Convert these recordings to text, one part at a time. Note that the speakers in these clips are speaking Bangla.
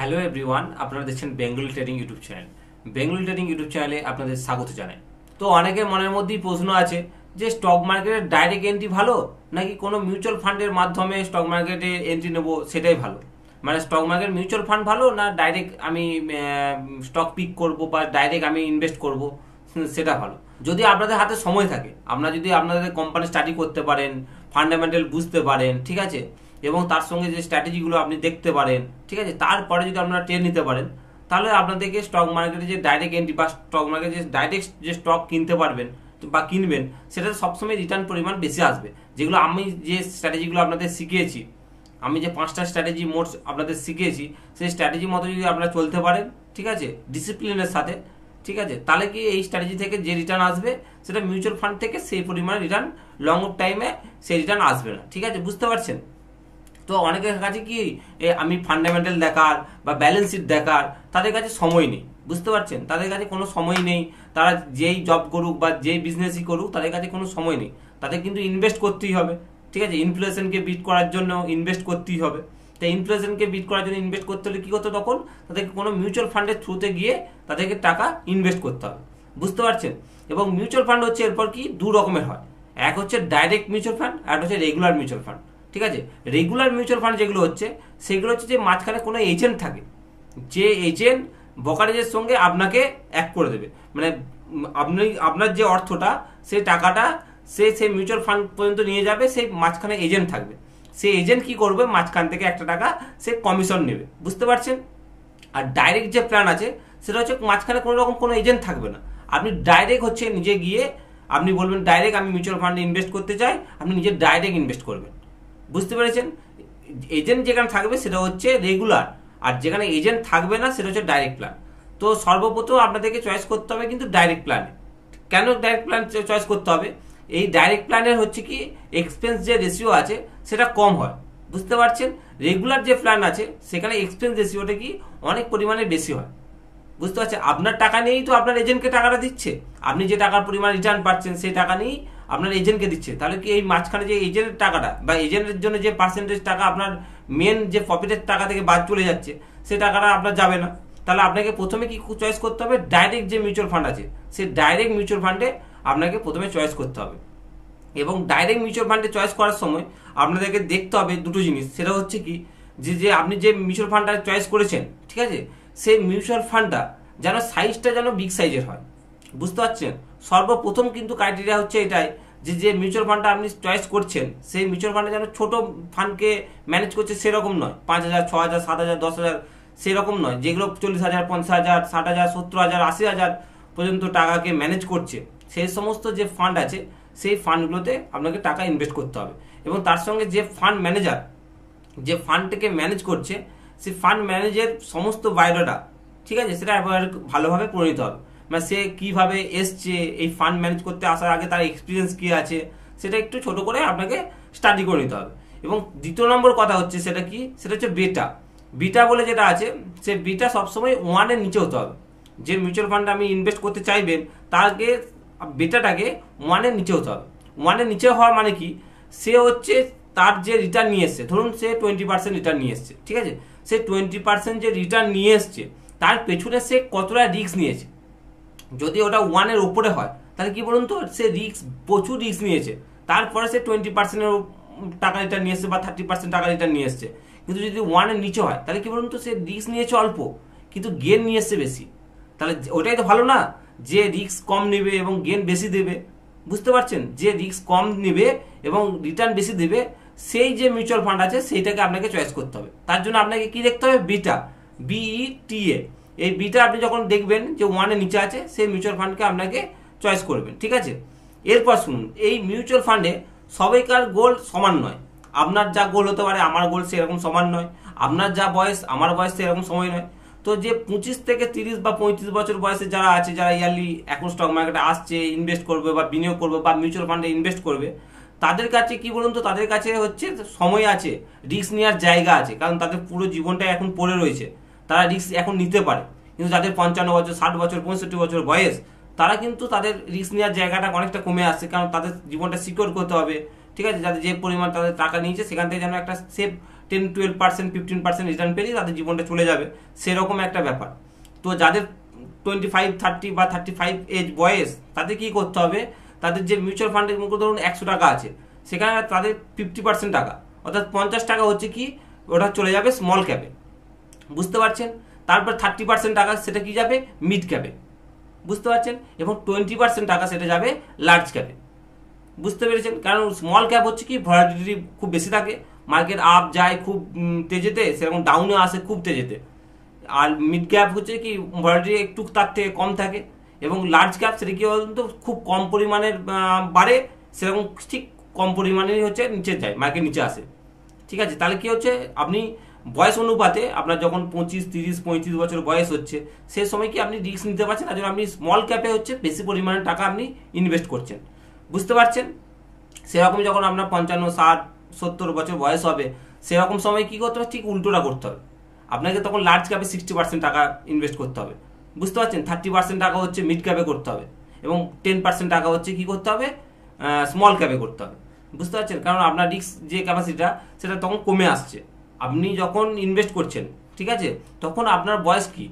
হ্যালো এভরিওয়ান, আপনারা দেখছেন Bengali trading YouTube channel. Bengali trading YouTube চ্যানেলে আপনাদের স্বাগত জানাই। তো অনেকের মনের মধ্যেই প্রশ্ন আছে যে স্টক মার্কেটের ডাইরেক্ট এন্ট্রি ভালো নাকি কোনো মিউচুয়াল ফান্ডের মাধ্যমে স্টক মার্কেটে এন্ট্রি নেবো সেটাই ভালো। মানে স্টক মার্কেট মিউচুয়াল ফান্ড ভালো না ডাইরেক্ট আমি স্টক পিক করব বা ডাইরেক্ট আমি ইনভেস্ট করব সেটা ভালো। যদি আপনাদের হাতে সময় থাকে, আপনারা যদি আপনাদের কোম্পানি স্টাডি করতে পারেন, ফান্ডামেন্টাল বুঝতে পারেন, ঠিক আছে, এবং তার সঙ্গে যে স্ট্র্যাটেজিগুলো আপনি দেখতে পারেন, ঠিক আছে, তারপরে যদি আপনারা ট্রেড নিতে পারেন, তাহলে আপনাদেরকে স্টক মার্কেটে যে ডাইরেক্ট এন্ট্রি বা স্টক মার্কেটে যে ডাইরেক্ট যে স্টক কিনতে পারবেন বা কিনবেন, সেটাতে সবসময় রিটার্ন পরিমাণ বেশি আসবে। যেগুলো আমি যে স্ট্র্যাটেজিগুলো আপনাদের শিখিয়েছি, আমি যে 5টা স্ট্র্যাটেজি মোট আপনাদের শিখিয়েছি, সেই স্ট্র্যাটেজি মতো যদি আপনারা চলতে পারেন, ঠিক আছে, ডিসিপ্লিনের সাথে, ঠিক আছে, তাহলে কি এই স্ট্র্যাটেজি থেকে যে রিটার্ন আসবে সেটা মিউচুয়াল ফান্ড থেকে সেই পরিমাণে রিটার্ন লং টাইমে সেই রিটার্ন আসবে না। ঠিক আছে, বুঝতে পারছেন? তো অনেকের কাছে কি আমি ফান্ডামেন্টাল দেখার বা ব্যালেন্স শিট দেখার তাদের কাছে সময় নেই, বুঝতে পারছেন? তাদের কাছে কোনো সময় নেই। তারা যেই জব করুক বা যেই বিজনেসই করুক, তাদের কাছে কোনো সময় নেই। তাদের কিন্তু ইনভেস্ট করতেই হবে, ঠিক আছে, ইনফ্লেশনকে বিট করার জন্য ইনভেস্ট করতেই হবে। তাই ইনফ্লেশনকে বিট করার জন্য ইনভেস্ট করতে হলে কী করতে, তখন তাদেরকে কোনো মিউচুয়াল ফান্ডের থ্রুতে গিয়ে তাদেরকে টাকা ইনভেস্ট করতে হবে, বুঝতে পারছেন? এবং মিউচুয়াল ফান্ড হচ্ছে এরপর কি দু রকমের হয়। এক হচ্ছে ডাইরেক্ট মিউচুয়াল ফান্ড, আর হচ্ছে রেগুলার মিউচুয়াল ফান্ড। ঠিক আছে, রেগুলার মিউচুয়াল ফান্ড যেগুলো হচ্ছে, সেগুলো হচ্ছে যে মাঝখানে কোনো এজেন্ট থাকে, যে এজেন্ট ব্রোকারেজের সঙ্গে আপনাকে এক করে দেবে। মানে আপনি আপনার যে অর্থটা, সেই টাকাটা সেই মিউচুয়াল ফান্ড পর্যন্ত নিয়ে যাবে, সেই মাঝখানে এজেন্ট থাকবে। সেই এজেন্ট কি করবে, মাঝখান থেকে একটা টাকা সে কমিশন নেবে, বুঝতে পারছেন? আর ডাইরেক্ট যে প্ল্যান আছে, সেটা হচ্ছে মাঝখানে কোনো রকম কোনো এজেন্ট থাকবে না। আপনি ডাইরেক্ট হচ্ছে নিজে গিয়ে আপনি বলবেন ডাইরেক্ট আমি মিউচুয়াল ফান্ডে ইনভেস্ট করতে চাই, আপনি নিজে ডাইরেক্ট ইনভেস্ট করবেন, বুঝতে পেরেছেন? এজেন্ট যেখানে থাকবে সেটা হচ্ছে রেগুলার, আর যেখানে এজেন্ট থাকবে না সেটা হচ্ছে ডাইরেক্ট প্ল্যান। তো সর্বপ্রথম আপনাদেরকে চয়েস করতে হবে কিন্তু ডাইরেক্ট প্ল্যানে। কেন ডাইরেক্ট প্ল্যান চয়েস করতে হবে? এই ডাইরেক্ট প্ল্যানের হচ্ছে কি এক্সপেন্স যে রেশিও আছে সেটা কম হয়, বুঝতে পারছেন? রেগুলার যে প্ল্যান আছে সেখানে এক্সপেন্স রেশিওটা কি অনেক পরিমাণে বেশি হয়, বুঝতে পারছেন? আপনার টাকা নিয়েই তো আপনার এজেন্টকে টাকাটা দিচ্ছে। আপনি যে টাকার পরিমাণ রিটার্ন পাচ্ছেন সেই টাকা নিয়েই আপনার এজেন্টকে দিচ্ছে। তাহলে কি এই মাঝখানে যে এজেন্টের টাকাটা বা এজেন্টের জন্য যে পার্সেন্টেজ টাকা আপনার মেন যে প্রফিটের টাকা থেকে বাদ চলে যাচ্ছে, সেই টাকাটা আপনার যাবে না। তাহলে আপনাকে প্রথমে কি চয়েস করতে হবে, ডাইরেক্ট যে মিউচুয়াল ফান্ড আছে সেই ডাইরেক্ট মিউচুয়াল ফান্ডে আপনাকে প্রথমে চয়েস করতে হবে। এবং ডাইরেক্ট মিউচুয়াল ফান্ডে চয়েস করার সময় আপনাদেরকে দেখতে হবে দুটো জিনিস। সেটা হচ্ছে কি যে আপনি যে মিউচুয়াল ফান্ডটা চয়েস করেছেন, ঠিক আছে, সেই মিউচুয়াল ফান্ডটা যেন সাইজটা যেন বিগ সাইজের হয়, বুঝতে পারছেন? সর্বপ্রথম কিন্তু ক্রাইটেরিয়া হচ্ছে এটাই যে মিউচুয়াল ফান্ডটা আপনি চয়েস করছেন, সেই মিউচুয়াল ফান্ডে যেন ছোট ফান্ডকে ম্যানেজ করছে সেরকম নয়, 5,000, 6,000, 7,000, 10,000 সেরকম নয়, যেগুলো 40,000, 50,000, 60,000, 70,000, 80,000 পর্যন্ত টাকাকে ম্যানেজ করছে। সেই সমস্ত যে ফান্ড আছে সেই ফান্ডগুলোতে আপনাকে টাকা ইনভেস্ট করতে হবে। এবং তার সঙ্গে যে ফান্ড ম্যানেজার যে ফান্ডটাকে ম্যানেজ করছে, সেই ফান্ড ম্যানেজের সমস্ত বায়োডাটা, ঠিক আছে, সেটা ভালোভাবে পড়ে নিতে হবে। মানে সে কিভাবে এসছে, এই ফান্ড ম্যানেজ করতে আসার আগে তার এক্সপিরিয়েন্স কি আছে, সেটা একটু ছোট করে আপনাকে স্টাডি করে নিতে হবে। এবং দ্বিতীয় নম্বর কথা হচ্ছে সেটা কি, সেটা হচ্ছে বেটা। বিটা বলে যেটা আছে, সে বিটা সবসময় 1-এর নিচে হতে হবে। যে মিউচুয়াল ফান্ডে আমি ইনভেস্ট করতে চাইবেন, তাকে বেটাটাকে 1-এর নিচে হতে হবে। 1-এর নিচে হওয়া মানে কি, সে হচ্ছে তার যে রিটার্ন নিয়ে এসছে, ধরুন সে 20% রিটার্ন নিয়ে এসছে, ঠিক আছে, সে 20% যে রিটার্ন নিয়ে এসছে তার পেছনে সে কতটা রিস্ক নিয়েছে। যদি ওটা 1-এর উপরে হয় তাহলে কি বলুন তো, সে রিস্ক প্রচুর রিস্ক নিয়েছে, তারপরে সে 20%-এর টাকা রিটার্ন নিয়ে এসছে বা 30% টাকা রিটার্ন নিয়ে এসছে। কিন্তু যদি 1-এর নিচে হয় তাহলে কি বলুন তো, সে রিস্ক নিয়েছে অল্প কিন্তু গেন নিয়ে এসছে বেশি। তাহলে ওটাই তো ভালো না, যে রিস্ক কম নেবে এবং গেন বেশি দেবে, বুঝতে পারছেন? যে রিস্ক কম নেবে এবং রিটার্ন বেশি দেবে, সেই যে মিউচুয়াল ফান্ড আছে সেইটাকে আপনাকে চয়েস করতে হবে। তার জন্য আপনাকে কি দেখতে হবে, বিটা, BETA। এই বিটা আপনি যখন দেখবেন যে 1-এর নিচে আছে, সেই মিউচুয়াল ফান্ডকে আপনাকে চয়েস করবেন, ঠিক আছে? এরপর শুনুন, এই মিউচুয়াল ফান্ডে সবাইকার গোল সমান নয়। আপনার যা গোল হতে পারে আমার গোল সেরকম সমান নয়, আপনার যা বয়স আমার বয়স সেরকম সময় নয়। তো যে 25 থেকে 30 বা 35 বছর বয়সে যারা আছে, যারা ইয়ারলি এখন স্টক মার্কেটে আসছে, ইনভেস্ট করবে বা বিনিয়োগ করবে বা মিউচুয়াল ফান্ডে ইনভেস্ট করবে, তাদের কাছে কি বলুন তো, তাদের কাছে হচ্ছে সময় আছে, রিস্ক নেওয়ার জায়গা আছে, কারণ তাদের পুরো জীবনটা এখন পড়ে রয়েছে, তারা রিস্ক এখন নিতে পারে। কিন্তু যাদের 55 বছর, 60 বছর, 65 বছর বয়স, তারা কিন্তু তাদের রিস্ক নেওয়ার জায়গাটা অনেকটা কমে আসছে, কারণ তাদের জীবনটা সিকিউর করতে হবে, ঠিক আছে? যাদের যে পরিমাণ তাদের টাকা নিয়েছে সেখান থেকে যেন একটা সেফ 10-12%, 15% রিটার্ন পেলেই তাদের জীবনটা চলে যাবে, সেরকম একটা ব্যাপার। তো যাদের 25, 30 বা 35 এজ বয়স, তাদের কি করতে হবে, তাদের যে মিউচুয়াল ফান্ডের মধ্যে ধরুন 100 টাকা আছে, সেখানে তাদের 50% টাকা অর্থাৎ 50 টাকা হচ্ছে কি ওটা চলে যাবে স্মল ক্যাপে, বুঝতে পারছেন। তারপর 30% টাকা সেটা কি যাবে মিড ক্যাপে, বুঝতে পারছেন, এবং 20% টাকা সেটা যাবে লার্জ ক্যাপে, বুঝতে পেরেছেন। কারণ স্মল ক্যাপ হচ্ছে কি ভলাটিলিটি খুব বেশি থাকে, মার্কেট আপ যায় খুব তেজেতে, সেরকম ডাউনে আসে খুব তেজেতে। আর মিড ক্যাপ হচ্ছে কি ভলাটিলিটি একটু তার থেকে কম থাকে, এবং লার্জ ক্যাপ সেটা কি বলতো খুব কম পরিমাণের বাড়ে, সেরকম ঠিক কম পরিমাণেই হচ্ছে নিচে যায়, মার্কেট নিচে আসে, ঠিক আছে। তাহলে কি হচ্ছে, আপনি বয়স অনুপাতে আপনার যখন 25, 30, 35 বছর বয়স হচ্ছে, সেই সময় কি আপনি রিস্ক নিতে পারছেন, তার জন্য আপনি স্মল ক্যাপে হচ্ছে বেশি পরিমাণে টাকা আপনি ইনভেস্ট করছেন, বুঝতে পারছেন। সেরকম যখন আপনার 55, 60, 70 বছর বয়স হবে, সেরকম সময় কি করতে হবে, ঠিক উল্টোটা করতে হবে, আপনাকে তখন লার্জ ক্যাপে 60% টাকা ইনভেস্ট করতে হবে, বুঝতে পারছেন। 30% টাকা হচ্ছে মিড ক্যাপে করতে হবে, এবং 10% টাকা হচ্ছে কি করতে হবে স্মল ক্যাপে করতে হবে, বুঝতে পারছেন। কারণ আপনার রিস্ক যে ক্যাপাসিটিটা সেটা তখন কমে আসছে, আপনি যখন ইনভেস্ট করছেন, ঠিক আছে, তখন আপনার বয়স কি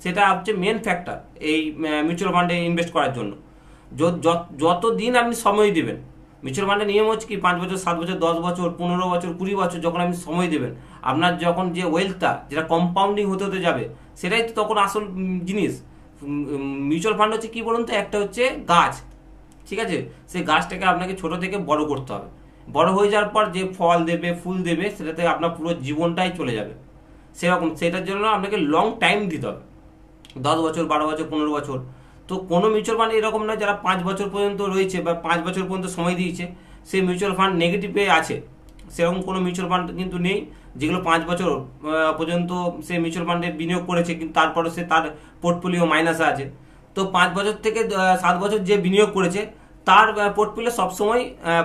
সেটা হচ্ছে মেন ফ্যাক্টর এই মিউচুয়াল ফান্ডে ইনভেস্ট করার জন্য। যত দিন আপনি সময় দেবেন, মিউচুয়াল ফান্ডের নিয়ম হচ্ছে কি 5 বছর, 7 বছর, 10 বছর, 15 বছর, 20 বছর যখন আপনি সময় দেবেন, আপনার যখন যে ওয়েলথটা যেটা কম্পাউন্ডিং হতে হতে যাবে, সেটাই তো তখন আসল জিনিস। মিউচুয়াল ফান্ড হচ্ছে কি বলুন তো, একটা হচ্ছে গাছ, ঠিক আছে, সেই গাছটাকে আপনাকে ছোট থেকে বড় করতে হবে, বড় হয়ে যাওয়ার পর যে ফল দেবে, ফুল দেবে, সেটাতে আপনার পুরো জীবনটাই চলে যাবে, সেরকম সেটার জন্য আপনাকে লং টাইম দিতে হবে, 10 বছর, 12 বছর, 15 বছর। তো কোনো মিউচুয়াল ফান্ড এরকম নয় যারা 5 বছর পর্যন্ত রয়েছে বা 5 বছর পর্যন্ত সময় দিয়েছে সেই মিউচুয়াল ফান্ড নেগেটিভে আছে, সেরকম কোনো মিউচুয়াল ফান্ড কিন্তু নেই যেগুলো 5 বছর পর্যন্ত সে মিউচুয়াল ফান্ডে বিনিয়োগ করেছে, কিন্তু তারপরে সে তার পোর্টফোলিও মাইনাসে আছে। তো 5 বছর থেকে 7 বছর যে বিনিয়োগ করেছে তার পোর্টফোলিও সবসময়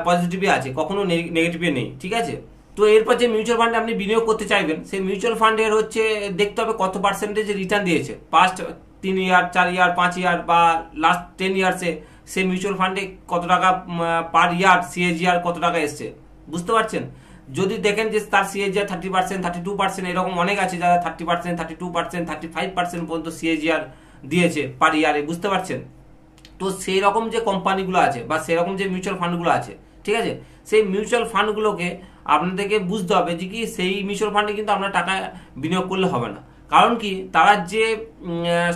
পজিটিভে আছে, কখনো নেগেটিভে নেই, ঠিক আছে। তো এরপর যে মিউচুয়াল ফান্ডে আপনি বিনিয়োগ করতে চাইবেন, সেই মিউচুয়াল ফান্ডের হচ্ছে দেখতে হবে কত পার্সেন্টেজ রিটার্ন দিয়েছে পাস্ট 3 ইয়ার, 4 ইয়ার, 5 ইয়ার বা লাস্ট 10 ইয়ার্সে সেই মিউচুয়াল ফান্ডে কত টাকা পার ইয়ার সিএজিআর কত টাকা এসছে, বুঝতে পারছেন। যদি দেখেন যে তার সিএজিআর 30%, 32%, এরকম অনেক আছে যারা 30%, 32%, 35% পর্যন্ত সিএজিআর দিয়েছে পার ইয়ারে, বুঝতে পারছেন। তো সেই রকম যে কোম্পানিগুলো আছে বা সেরকম যে মিউচুয়াল ফান্ডগুলো আছে, ঠিক আছে, সেই মিউচুয়াল ফান্ডগুলোকে আপনাদেরকে বুঝতে হবে যে কি সেই মিউচুয়াল ফান্ডে কিন্তু আপনার টাকা বিনিয়োগ করলে হবে না। কারণ কি, তারা যে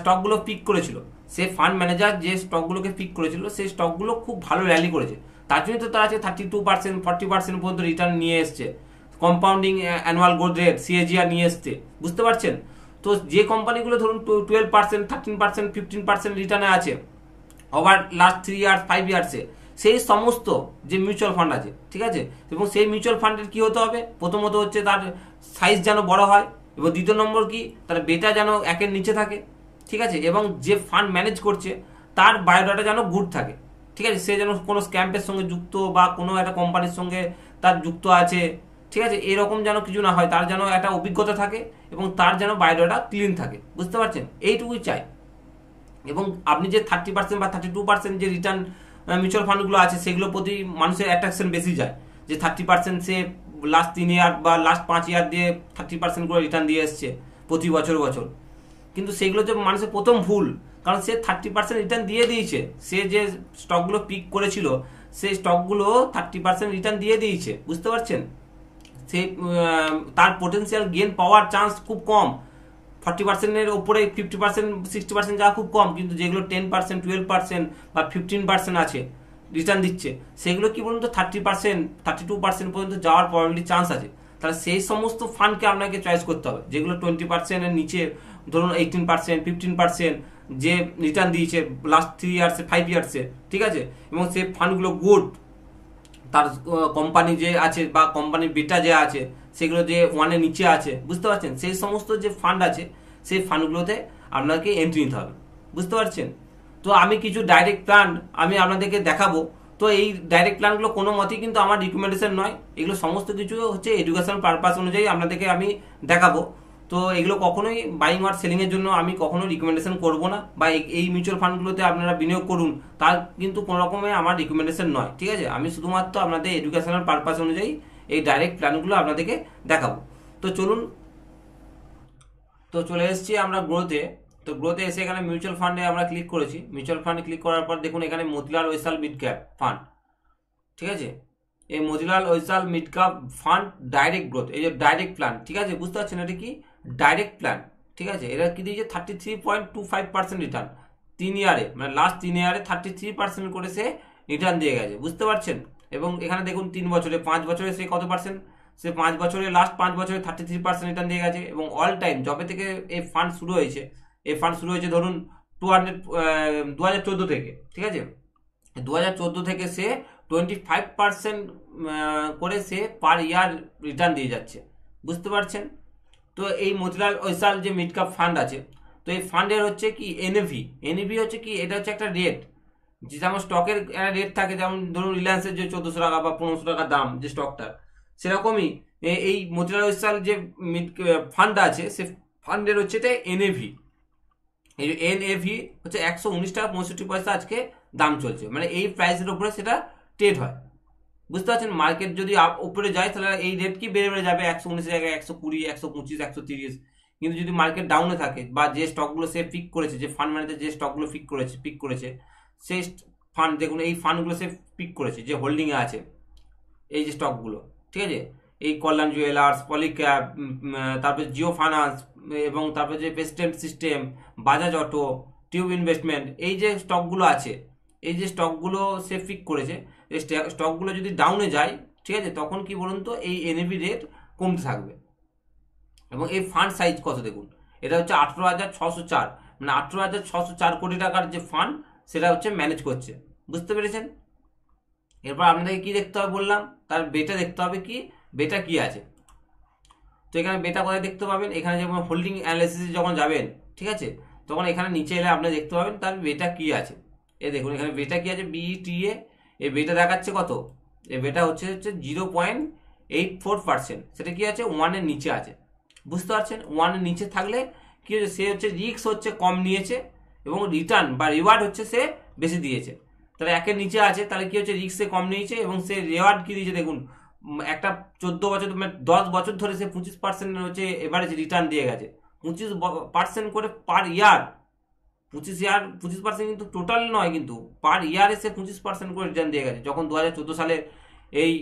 স্টকগুলো পিক করেছিল, সে ফান্ড ম্যানেজার যে স্টকগুলোকে পিক করেছিল, সেই স্টকগুলো খুব ভালো র্যালি করেছে, তার জন্যই তো তারা 32%, 40% পর্যন্ত রিটার্ন নিয়ে এসছে, compounding annual growth rate CAGR নিয়ে এসছে, বুঝতে পারছেন। তো যে কোম্পানিগুলো ধরুন 12%, 13%, 15% রিটার্নে আছে ওভার লাস্ট 3 ইয়ার্স, 5 ইয়ার্সে, সেই সমস্ত যে মিউচুয়াল ফান্ড আছে, ঠিক আছে, এবং সেই মিউচুয়াল ফান্ডের কি হতে হবে, প্রথমত হচ্ছে তার সাইজ যেন বড় হয়, এবং দ্বিতীয় নম্বর কি তার বেটা যেন 1-এর নিচে থাকে, ঠিক আছে, এবং যে ফান্ড ম্যানেজ করছে তার বায়োডাটা যেন গুড থাকে, ঠিক আছে, সে যেন কোনো স্ক্যাম্পের সঙ্গে যুক্ত বা কোনো একটা কোম্পানির সঙ্গে তার যুক্ত আছে, ঠিক আছে, এরকম যেন কিছু না হয়, তার যেন একটা অভিজ্ঞতা থাকে এবং তার যেন বায়োডাটা ক্লিন থাকে, বুঝতে পারছেন, এইটুকুই চাই। এবং আপনি যে 30% বা 32% যে রিটার্ন মিউচুয়াল ফান্ডগুলো আছে, সেগুলো প্রতি মানুষের অ্যাট্রাকশন বেশি যায়, যে 30% সে লাস্ট 3 ইয়ার বা লাস্ট 5 ইয়ার দিয়ে 30% করে রিটার্ন দিয়ে এসছে প্রতি বছর বছর। কিন্তু সেগুলো যে মানুষের প্রথম ভুল, কারণ সে 30% রিটার্ন দিয়ে দিয়েছে, সে যে স্টকগুলো পিক করেছিল সেই স্টকগুলো 30% রিটার্ন দিয়ে দিয়েছে, বুঝতে পারছেন। সে তার পোটেন্সিয়াল গেন পাওয়ার চান্স খুব কম, 40%-এর ওপরে 50%, 60% যাওয়া খুব কম, কিন্তু যেগুলো 10%, 12% বা 15% আছে রিটার্ন দিচ্ছে, সেগুলো কি বলুন তো 30%, 32% পর্যন্ত যাওয়ার প্রবাবিলিটি চান্স আছে। তাহলে সেই সমস্ত ফান্ডকে আপনাকে চয়েস করতে হবে যেগুলো 20%-এর নিচে, ধরুন 18%, 15% যে রিটার্ন দিয়েছে লাস্ট 3 ইয়ার্সে, 5 ইয়ার্সে, ঠিক আছে, এবং সেই ফান্ডগুলো গুড, তার কোম্পানি যে আছে বা কোম্পানির বেটা যে আছে সেগুলো যে 1-এর নিচে আছে, বুঝতে পারছেন, সেই সমস্ত যে ফান্ড আছে সেই ফান্ডগুলোতে আপনাকে এন্ট্রি নিতে হবে, বুঝতে পারছেন। তো আমি কিছু ডাইরেক্ট প্ল্যান আমি আপনাদেরকে দেখাবো। তো এই ডাইরেক্ট প্ল্যানগুলো কোনো মতেই কিন্তু আমার রিকমেন্ডেশন নয়, এগুলো সমস্ত কিছু হচ্ছে এডুকেশন পারপাস অনুযায়ী আপনাদেরকে আমি দেখাবো। তো এগুলো কখনোই বাইং আর সেলিং এর জন্য আমি কখনো রিকমেন্ডেশন করব না, বা এই মিউচুয়াল ফান্ডগুলোতে আপনারা বিনিয়োগ করুন তার কিন্তু কোনো রকমের আমার রিকমেন্ডেশন নয়, ঠিক আছে। আমি শুধুমাত্র আপনাদের এডুকেশনাল পারপাস অনুযায়ী এই ডাইরেক্ট প্ল্যানগুলো আপনাদেরকে দেখাবো। তো চলুন, তো চলে এসেছি আমরা গ্রোথে। তো গ্রোথে এসে এখানে মিউচুয়াল ফান্ডে আমরা ক্লিক করেছি। মিউচুয়াল ফান্ডে ক্লিক করার পর দেখুন এখানে Motilal Oswal mid cap fund, ঠিক আছে। এই Motilal Oswal mid cap fund direct growth, এই যে ডাইরেক্ট প্ল্যান, ঠিক আছে, বুঝতে পারছেন এটা কি ডাইরেক্ট প্ল্যান, ঠিক আছে। এরা কি দিয়েছে 33.25% রিটার্ন 3 ইয়ারে, মানে লাস্ট 3 ইয়ারে 33% করে সে রিটার্ন দিয়ে গেছে, বুঝতে পারছেন। এবং এখানে দেখুন 3 বছরে 5 বছরে সে কত পার্সেন্ট, সে 5 বছরে লাস্ট 5 বছরে 33% রিটার্ন দিয়ে গেছে। এবং অল টাইম যবে থেকে এই ফান্ড শুরু হয়েছে, এই ফান্ড শুরু হয়েছে ধরুন 2014 থেকে, ঠিক আছে। 2014 থেকে সে 25% করে সে পার ইয়ার রিটার্ন দিয়ে যাচ্ছে, বুঝতে পারছেন। তো এই মতিলাল ওইসাল যে মিড ক্যাপ ফান্ড আছে, তো এই ফান্ডের হচ্ছে কি এনএভি, এনএভি হচ্ছে কি, এটা হচ্ছে একটা রেট, যে যেমন স্টকের রেট থাকে, যেমন ধরুন রিলায়েন্সের যে 1400 টাকা বা 1500 টাকা দাম যে স্টকটার, সেরকমই এই মতিলাল ওইসাল যে মিড ফান্ড আছে, সে ফান্ডের হচ্ছে এটা এনএভি। এই এনএভি হচ্ছে 119 টাকা 65 পয়সা আজকে দাম চলছে, মানে এই প্রাইসের উপরে সেটা ট্রেড হয়, বুঝতে পারছেন। মার্কেট যদি উপরে যায় তাহলে এই রেট কি বেড়ে বেড়ে যাবে 119 জায়গায় 120, 125, 130। কিন্তু যদি মার্কেট ডাউনে থাকে বা যে স্টকগুলো সে পিক করেছে, যে ফান্ড ম্যানেজার যে স্টকগুলো পিক করেছে সেই ফান্ড, দেখুন এই ফান্ডগুলো সে পিক করেছে যে হোল্ডিংয়ে আছে এই যে স্টকগুলো, ঠিক আছে। এই কল্যাণ জুয়েলার্স, পলিক্যাপ, তারপরে জিও ফাইন্যান্স, এবং তারপরে যে president system, Bajaj auto, tube investment, এই যে স্টকগুলো আছে, এই যে স্টকগুলো সে পিক করেছে, এই স্টকগুলো যদি ডাউনে যায়, ঠিক আছে, তখন কি বলুন তো এই এনএভি রেট কমতে থাকবে। এবং এই ফান্ড সাইজ কত দেখুন, এটা হচ্ছে 18,604, মানে 18,604 কোটি টাকার যে ফান্ড সেটা হচ্ছে ম্যানেজ করছে, বুঝতে পেরেছেন। এরপর আপনাদেরকে কি দেখতে হবে বললাম, তার বেটা দেখতে হবে, কি বেটা কি আছে। তো এখানে বেটা কোথায় দেখতে পাবেন, এখানে যখন হোল্ডিং অ্যানালিসিসে যখন যাবেন, ঠিক আছে, তখন এখানে নিচে এলে আপনি দেখতে পাবেন তার বেটা কি আছে। এই দেখুন এখানে বেটা কি আছে, বিইটিএ, এই বেটা দেখাচ্ছে কত, এই বেটা হচ্ছে 0.84%, সেটা কি আছে 1-এর নিচে আছে, বুঝতে পারছেন। 1-এর নিচে থাকলে কি হচ্ছে, সে হচ্ছে রিস্ক হচ্ছে কম নিয়েছে এবং রিটার্ন বা রিওয়ার্ড হচ্ছে সে বেশি দিয়েছে। তাহলে 1-এর নিচে আছে, তাহলে কি হচ্ছে রিস্ক সে কম নিয়েছে এবং সে রিওয়ার্ড কি দিয়েছে দেখুন, একটা 14 বছর মানে 10 বছর ধরে সে 25% হচ্ছে এভারেজ রিটার্ন দিয়ে গেছে, 25% করে পার ইয়ার। 25% কিন্তু টোটাল নয়, কিন্তু পার ইয়ারে সে 25% করে রিটার্ন দিয়ে গেছে। যখন 2014 সালে এই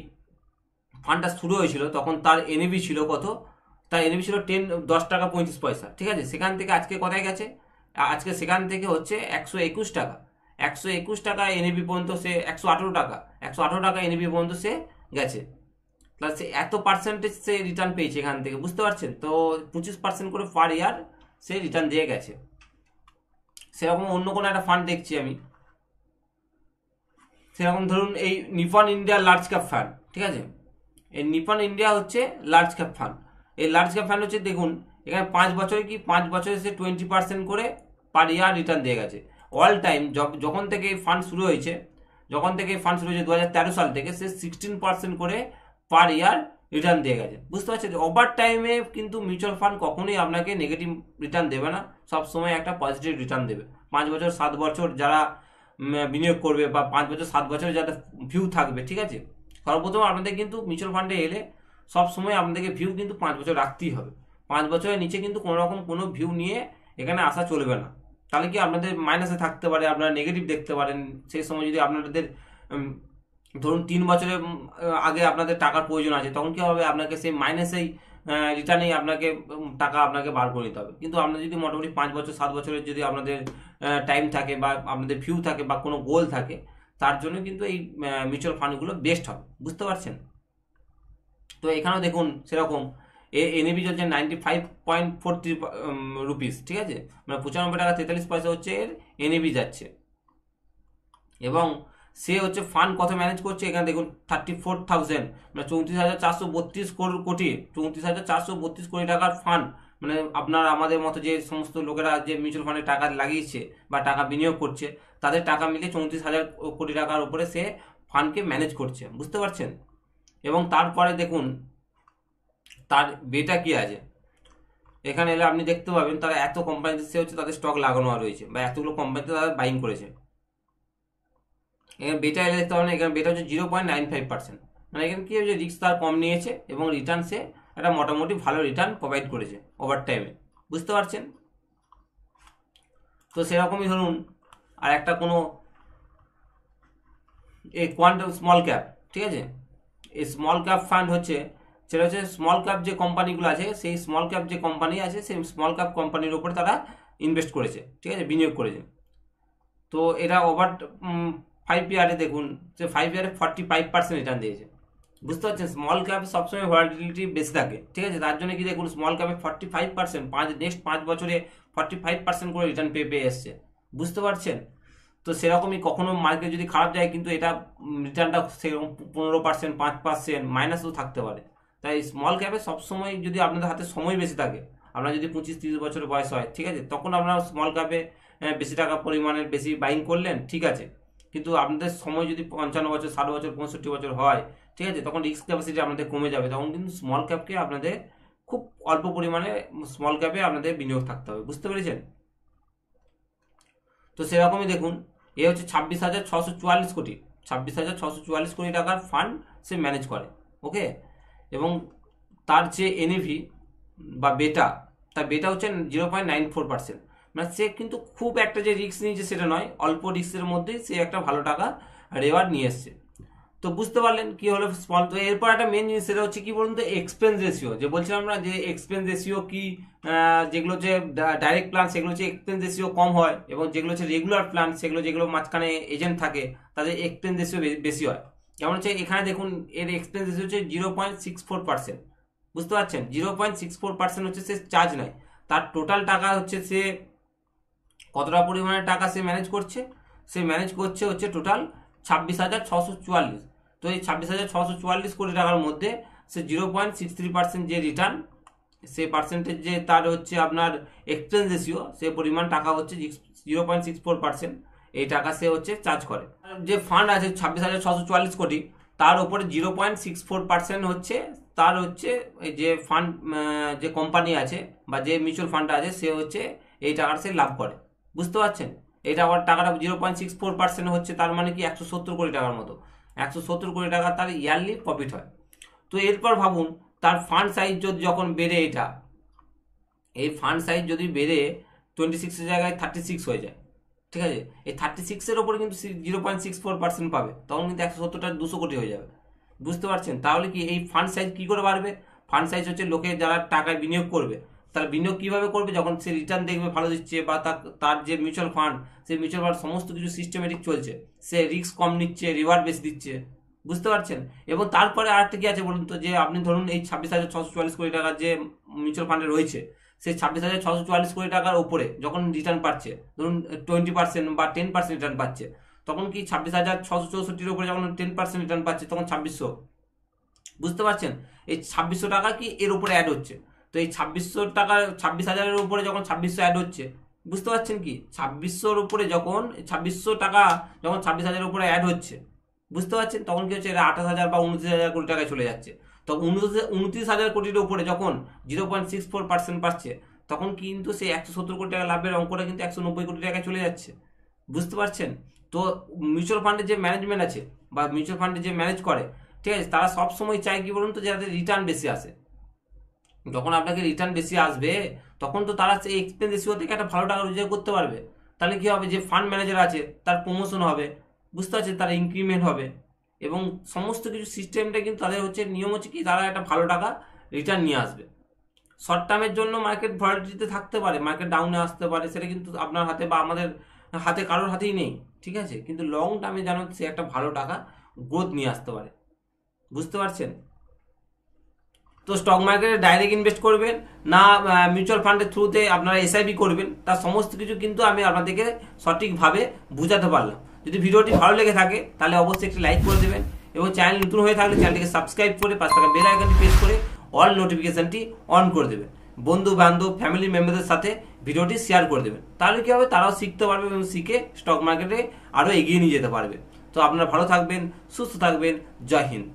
ফান্ডটা শুরু হয়েছিল তখন তার এনএভি ছিল কত, তার এনএভি ছিল 10 টাকা 35 পয়সা, ঠিক আছে। সেখান থেকে আজকে কোথায় গেছে, আজকে সেখান থেকে হচ্ছে 121 টাকা, 121 টাকা এনএভি পর্যন্ত সে 118 টাকা, 118 টাকা এনএভি পর্যন্ত সে গেছে। প্লাস সে এত পার্সেন্টেজ সে রিটার্ন পেয়েছে এখান থেকে, বুঝতে পারছেন। তো 25% করে পার ইয়ার সে রিটার্ন দিয়ে গেছে। সেরকম অন্য কোনো একটা ফান্ড দেখছি আমি, সেরকম ধরুন এই Nipon India large cap fund, ঠিক আছে। এই নিপন ইন্ডিয়া হচ্ছে লার্জ ক্যাপ ফান্ড। এই লার্জ ক্যাপ ফান্ড হচ্ছে দেখুন এখানে 5 বছরে কি 5 বছরে সে 20% করে পার ইয়ার রিটার্ন দিয়ে গেছে অল টাইম। যখন থেকে এই ফান্ড শুরু হয়েছে, 2013 সাল থেকে সে 16% করে পার ইয়ার রিটার্ন দিয়ে গেছে, বুঝতে পারছেন। ওভার টাইমে কিন্তু মিউচুয়াল ফান্ড কখনোই আপনাকে নেগেটিভ রিটার্ন দেবে না, সব সময় একটা পজিটিভ রিটার্ন দেবে। 5 বছর 7 বছর যারা বিনিয়োগ করবে বা 5 বছর 7 বছর যাদের ভিউ থাকবে, ঠিক আছে। সর্বপ্রথম আপনাদের কিন্তু মিউচুয়াল ফান্ডে এলে সব সময় আপনাদেরকে ভিউ কিন্তু 5 বছর রাখতেই হবে। 5 বছরের নিচে কিন্তু কোনো রকম কোনো ভিউ নিয়ে এখানে আসা চলবে না, তাহলে কি আপনাদের মাইনাসে থাকতে পারে, আপনারা নেগেটিভ দেখতে পারেন। সেই সময় যদি আপনাদের ধরুন 3 বছরের আগে আপনাদের টাকার প্রয়োজন আছে, তখন কি হবে, আপনাকে সেই মাইনাসেই রিটার্নেই আপনাকে টাকা আপনাকে বার করে নিতে হবে। কিন্তু আপনার যদি মোটামুটি 5 বছর 7 বছরের যদি আপনাদের টাইম থাকে বা আপনাদের ভিউ থাকে বা কোনো গোল থাকে, তার জন্য কিন্তু এই মিউচুয়াল ফান্ডগুলো বেস্ট হবে, বুঝতে পারছেন। তো এখানেও দেখুন সেরকম এনএভি চলছে 95.43 রুপিস, ঠিক আছে, মানে 95 টাকা 43 পয়সা হচ্ছে এর এনএভি যাচ্ছে। এবং সে হচ্ছে ফান্ড কত ম্যানেজ করছে, এখানে দেখুন 34,000, মানে 34,432 কোটি, 34,432 কোটি টাকার ফান্ড। মানে আপনার আমাদের মতো যে সমস্ত লোকেরা যে মিউচুয়াল ফান্ডে টাকা লাগিয়েছে বা টাকা বিনিয়োগ করছে, তাদের টাকা মিলে 34,000 কোটি টাকার উপরে সে ফান্ডকে ম্যানেজ করছে, বুঝতে পারছেন। এবং তারপরে দেখুন তার বেটা কি আছে, এখানে এলে আপনি দেখতে পাবেন তারা এত কোম্পানিতে সে হচ্ছে তাদের স্টক লাগানো রয়েছে বা এতগুলো কোম্পানিতে তারা বাইং করেছে। এখানে বেটা এলে দেখতে পাবেন, এখানে বেটা হচ্ছে 0.95%, মানে এখানে কি হচ্ছে রিস্ক তার কম নিয়েছে এবং রিটার্ন সে একটা মোটামুটি ভালো রিটার্ন প্রোভাইড করেছে ওভার টাইমে, বুঝতে পারছেন। তো সেরকমই ধরুন আর একটা কোনো এই কোয়ান্টাম স্মল ক্যাপ, ঠিক আছে, এই স্মল ক্যাপ ফান্ড হচ্ছে, সেটা হচ্ছে স্মল ক্যাপ যে কোম্পানিগুলো আছে, সেই স্মল ক্যাপ যে কোম্পানি আছে সেই স্মল ক্যাপ কোম্পানির উপরে তারা ইনভেস্ট করেছে, ঠিক আছে, বিনিয়োগ করেছে। তো এরা ওভার 5 ইয়ারে দেখুন যে 5 ইয়ারে 45% রিটার্ন দিয়েছে, বুঝতে পারছেন। স্মল ক্যাপ সবসময় ভলাটিলিটি বেশি থাকে, ঠিক আছে, তার জন্য কি দেখুন স্মল ক্যাপে 45% নেক্সট 5 বছরে 45% করে রিটার্ন পেয়ে এসছে, বুঝতে পারছেন। তো সেরকমই কখনো মার্কেট যদি খারাপ যায় কিন্তু এটা রিটার্নটা সেরকম 15%, 5% মাইনাসও থাকতে পারে। তাই স্মল ক্যাপে সবসময় যদি আপনাদের হাতে সময় বেশি থাকে, আপনার যদি 25-30 বছরের বয়স হয়, ঠিক আছে, তখন আপনারা স্মল ক্যাপে বেশি টাকা পরিমাণের বেশি বাইং করলেন, ঠিক আছে। কিন্তু আপনাদের সময় যদি 55 বছর, 60 বছর, 65 বছর হয়, ঠিক আছে, তখন রিস্ক ক্যাপাসিটি আপনাদের কমে যাবে, তখন কিন্তু স্মল ক্যাপকে আপনাদের খুব অল্প পরিমাণে স্মল ক্যাপে আপনাদের বিনিয়োগ থাকতে হবে, বুঝতে পেরেছেন। তো সেরকমই দেখুন এ হচ্ছে 26,644 কোটি, 26,644 কোটি টাকার ফান্ড সে ম্যানেজ করে, ওকে। এবং তার যে এনএভি বা বেটা, তার বেটা হচ্ছে 0.94%, মানে সে কিন্তু খুব একটা যে রিস্ক নিয়েছে সেটা নয়, অল্প রিস্কের মধ্যেই সে একটা ভালো টাকা রেওয়ার্ড নিয়ে এসছে। তো বুঝতে পারলেন কি হলো স্মল। তো এরপর একটা মেন জিনিস সেটা হচ্ছে কি বলুন তো, এক্সপেন্স রেশিও, যে বলছিলাম না যে এক্সপেন্স রেশিও কি, যেগুলো যে ডাইরেক্ট প্ল্যান সেগুলো হচ্ছে এক্সপেন্স রেশিও কম হয়, এবং যেগুলো হচ্ছে রেগুলার প্ল্যান সেগুলো যেগুলো মাঝখানে এজেন্ট থাকে তাদের এক্সপেন্স রেশিও বেশি হয়। যেমন হচ্ছে এখানে দেখুন এর এক্সপেন্স রেশিও হচ্ছে 0.64%, বুঝতে পারছেন। 0.64% হচ্ছে সে চার্জ নেয়, তার টোটাল টাকা হচ্ছে সে কতটা পরিমাণে টাকা সে ম্যানেজ করছে, সে ম্যানেজ করছে হচ্ছে টোটাল 26,644। তো এই 26,644 কোটি টাকার মধ্যে সে 0.63% যে রিটার্ন, সে পার্সেন্টেজ যে তার হচ্ছে আপনার এক্সচেঞ্জ রেশিও, সে পরিমাণ টাকা হচ্ছে 0.64%, এই টাকা সে হচ্ছে চার্জ করে। যে ফান্ড আছে 26,644 কোটি, তার উপরে 0.64% হচ্ছে তার হচ্ছে যে ফান্ড, যে কোম্পানি আছে বা যে মিউচুয়াল ফান্ড আছে সে হচ্ছে এই টাকাটা সে লাভ করে, বুঝতে পারছেন। এটা আবার টাকাটা 0.64% হচ্ছে, তার মানে কি 170 কোটি টাকার মতো, 170 কোটি টাকা তার ইয়ারলি প্রফিট হয়। তো এরপর ভাবুন তার ফান্ড সাইজ যদি যখন বেড়ে, এই ফান্ড সাইজ যদি বেড়ে 26 এর জায়গায় 36 হয়ে যায়, ঠিক আছে, এই 36 এর উপরে কিন্তু 0.64% পাবে, তখন কিন্তু 170টা 200 কোটি হয়ে যাবে, বুঝতে পারছেন। তাহলে কি এই ফান্ড সাইজ কি করে বাড়বে? ফান্ড সাইজ হচ্ছে লোকে যারা টাকায় বিনিয়োগ করবে, তারা বিনিয়োগ কিভাবে করবে, যখন সে রিটার্ন দেখবে ভালো দিচ্ছে, বা তার যে মিউচুয়াল ফান্ড, সেই মিউচুয়াল ফান্ড সমস্ত কিছু সিস্টেমেটিক চলছে, সে রিস্ক কম নিচ্ছে, রিওয়ার্ড বেশি দিচ্ছে, বুঝতে পারছেন। এবং তারপরে আরেকটা কি আছে বলুন তো, যে আপনি ধরুন এই 26,644 কোটি টাকার যে মিউচুয়াল ফান্ডে রয়েছে, সেই 26,644 কোটি টাকার উপরে যখন রিটার্ন পাচ্ছে, ধরুন 20% বা 10% রিটার্ন পাচ্ছে, তখন কি 26,664 উপরে যখন 10% রিটার্ন পাচ্ছে তখন 2600, বুঝতে পারছেন। এই 2600 টাকা কি এর উপরে অ্যাড হচ্ছে। তো এই 2600 টাকা, 26,000-এর উপরে যখন 2600 অ্যাড হচ্ছে, বুঝতে পারছেন কি 2600-র উপরে যখন 2600 টাকা যখন 26,000-এর উপরে অ্যাড হচ্ছে, বুঝতে পারছেন, তখন কি হচ্ছে, এটা 28,000 বা 29,000 কোটি টাকায় চলে যাচ্ছে। তো 29,000 কোটির উপরে যখন 0.64% পাচ্ছে, তখন কিন্তু সেই 170 কোটি টাকা লাভের অঙ্কটা কিন্তু 190 কোটি টাকায় চলে যাচ্ছে, বুঝতে পারছেন। তো মিউচুয়াল ফান্ডের যে ম্যানেজমেন্ট আছে বা মিউচুয়াল ফান্ডে যে ম্যানেজ করে, ঠিক আছে, তারা সবসময় চায় কি বলুন তো, যাদের রিটার্ন বেশি আসে। যখন আপনাকে রিটার্ন বেশি আসবে, তখন তো তারা সেই এক্সপেন্স রেশিও থেকে একটা ভালো টাকা রোজগার করতে পারবে। তাহলে কি হবে, যে ফান্ড ম্যানেজার আছে তার প্রমোশন হবে, বুঝতে পারছেন, তার ইনক্রিমেন্ট হবে, এবং সমস্ত কিছু সিস্টেমটা কিন্তু তাদের হচ্ছে নিয়ম হচ্ছে কি, তারা একটা ভালো টাকা রিটার্ন নিয়ে আসবে। শর্ট টার্মের জন্য মার্কেট ভলাটিলিটিতে থাকতে পারে, মার্কেট ডাউনে আসতে পারে, সেটা কিন্তু আপনার হাতে বা আমাদের হাতে, কারোর হাতেই নেই, ঠিক আছে, কিন্তু লং টার্মে জানো সে একটা ভালো টাকা গ্রোথ নিয়ে আসতে পারে, বুঝতে পারছেন। তো স্টক মার্কেটে ডাইরেক্ট ইনভেস্ট করবেন না মিউচুয়াল ফান্ডের থ্রুতে আপনারা এসআইপি করবেন, তার সমস্ত কিছু কিন্তু আমি আপনাদেরকে সঠিকভাবে বুঝাতে পারলাম। যদি ভিডিওটি ভালো লেগে থাকে তাহলে অবশ্যই একটি লাইক করে দেবেন, এবং চ্যানেল নতুন হয়ে থাকলে চ্যানেলটিকে সাবস্ক্রাইব করে পাশে থাকা বেল আইকনটি প্রেস করে অল নোটিফিকেশনটি অন করে দেবেন। বন্ধু বান্ধব ফ্যামিলি মেম্বারদের সাথে ভিডিওটি শেয়ার করে দেবেন, তাহলে কি হবে, তারাও শিখতে পারবে এবং শিখে স্টক মার্কেটে আরও এগিয়ে নিয়ে যেতে পারবে। তো আপনারা ভালো থাকবেন, সুস্থ থাকবেন, জয় হিন্দ।